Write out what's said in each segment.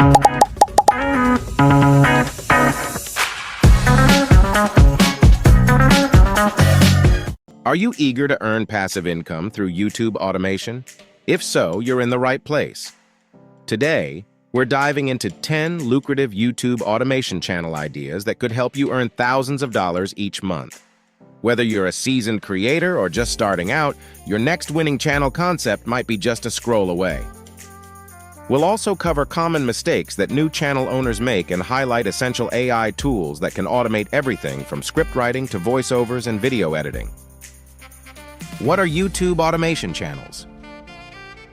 Are you eager to earn passive income through YouTube automation? If so, you're in the right place. Today, we're diving into 10 lucrative YouTube automation channel ideas that could help you earn thousands of dollars each month. Whether you're a seasoned creator or just starting out, your next winning channel concept might be just a scroll away. We'll also cover common mistakes that new channel owners make and highlight essential AI tools that can automate everything from script writing to voiceovers and video editing. What are YouTube automation channels?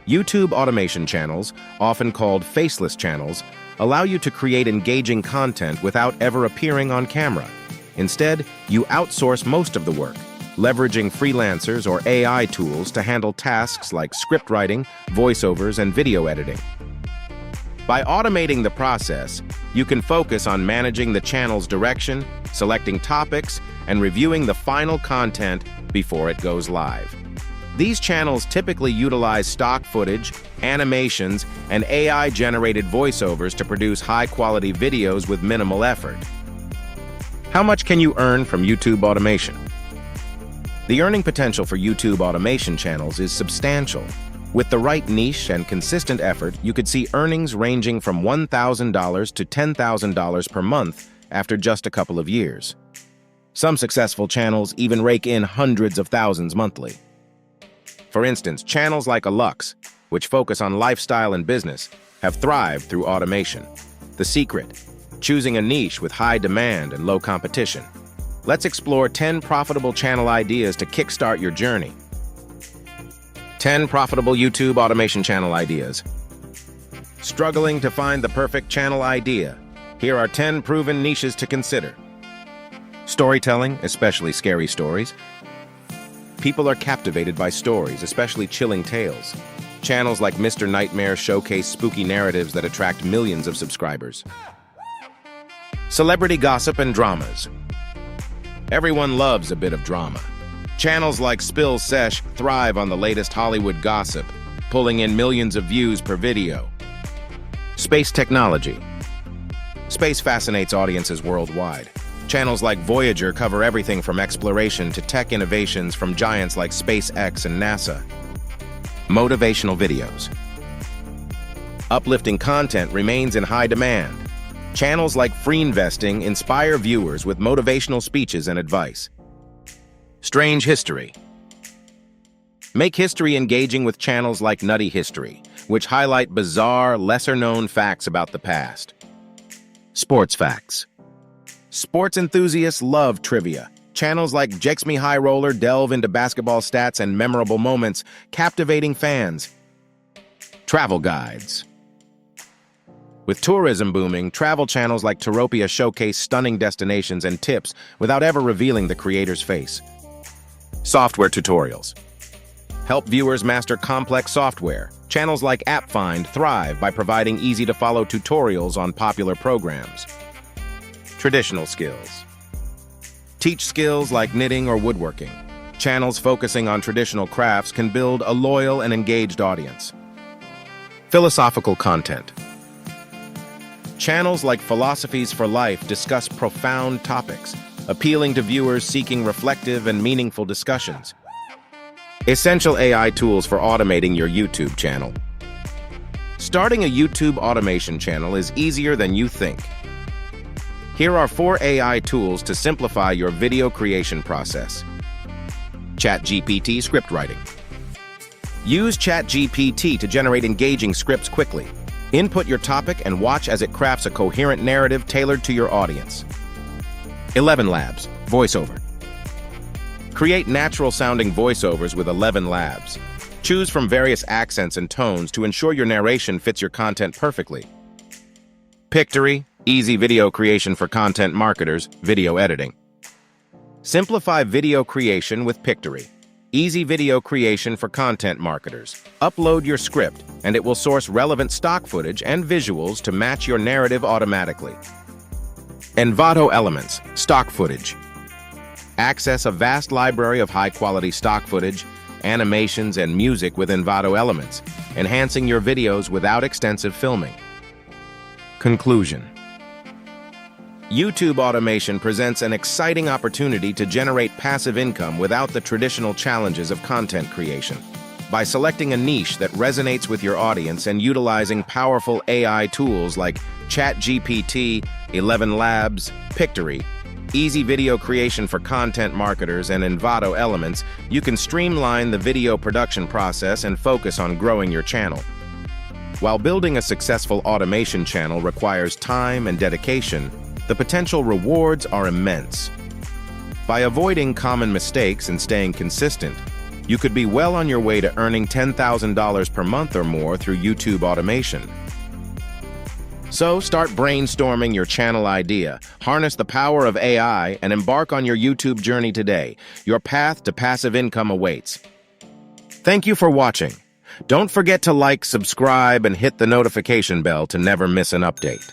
YouTube automation channels, often called faceless channels, allow you to create engaging content without ever appearing on camera. Instead, you outsource most of the work, leveraging freelancers or AI tools to handle tasks like script writing, voiceovers, and video editing. By automating the process, you can focus on managing the channel's direction, selecting topics, and reviewing the final content before it goes live. These channels typically utilize stock footage, animations, and AI-generated voiceovers to produce high-quality videos with minimal effort. How much can you earn from YouTube automation? The earning potential for YouTube automation channels is substantial. With the right niche and consistent effort, you could see earnings ranging from $1,000 to $10,000 per month after just a couple of years. Some successful channels even rake in hundreds of thousands monthly. For instance, channels like Alux, which focus on lifestyle and business, have thrived through automation. The secret: choosing a niche with high demand and low competition. Let's explore 10 profitable channel ideas to kickstart your journey. 10 profitable YouTube automation channel ideas. Struggling to find the perfect channel idea? Here are 10 proven niches to consider. Storytelling, especially scary stories. People are captivated by stories, especially chilling tales. Channels like Mr. Nightmare showcase spooky narratives that attract millions of subscribers. Celebrity gossip and dramas. Everyone loves a bit of drama. Channels like Spill Sesh thrive on the latest Hollywood gossip, pulling in millions of views per video. Space technology. Space fascinates audiences worldwide. Channels like Voyager cover everything from exploration to tech innovations from giants like SpaceX and NASA. Motivational videos. Uplifting content remains in high demand. Channels like Free Investing inspire viewers with motivational speeches and advice. Strange history. Make history engaging with channels like Nutty History, which highlight bizarre, lesser-known facts about the past. Sports facts. Sports enthusiasts love trivia. Channels like Jakes Me High Roller delve into basketball stats and memorable moments, captivating fans. Travel guides. With tourism booming, travel channels like Touropia showcase stunning destinations and tips without ever revealing the creator's face. Software tutorials. Help viewers master complex software. Channels like AppFind thrive by providing easy-to-follow tutorials on popular programs. Traditional skills. Teach skills like knitting or woodworking. Channels focusing on traditional crafts can build a loyal and engaged audience. Philosophical content. Channels like Philosophies for Life discuss profound topics, appealing to viewers seeking reflective and meaningful discussions. Essential AI tools for automating your YouTube channel. Starting a YouTube automation channel is easier than you think. Here are 4 AI tools to simplify your video creation process. ChatGPT script writing. Use ChatGPT to generate engaging scripts quickly. Input your topic and watch as it crafts a coherent narrative tailored to your audience. 11 Labs, voiceover. Create natural-sounding voiceovers with 11 Labs. Choose from various accents and tones to ensure your narration fits your content perfectly. Pictory, easy video creation for content marketers, video editing. Simplify video creation with Pictory. Easy video creation for content marketers. Upload your script, and it will source relevant stock footage and visuals to match your narrative automatically. Envato Elements, stock footage. Access a vast library of high-quality stock footage, animations, and music with Envato Elements, enhancing your videos without extensive filming. Conclusion. YouTube automation presents an exciting opportunity to generate passive income without the traditional challenges of content creation. By selecting a niche that resonates with your audience and utilizing powerful AI tools like ChatGPT, 11 Labs, Pictory, easy video creation for content marketers, and Envato Elements, you can streamline the video production process and focus on growing your channel. While building a successful automation channel requires time and dedication, the potential rewards are immense. By avoiding common mistakes and staying consistent, you could be well on your way to earning $10,000 per month or more through YouTube automation. So start brainstorming your channel idea, harness the power of AI, and embark on your YouTube journey today. Your path to passive income awaits. Thank you for watching. Don't forget to like, subscribe, and hit the notification bell to never miss an update.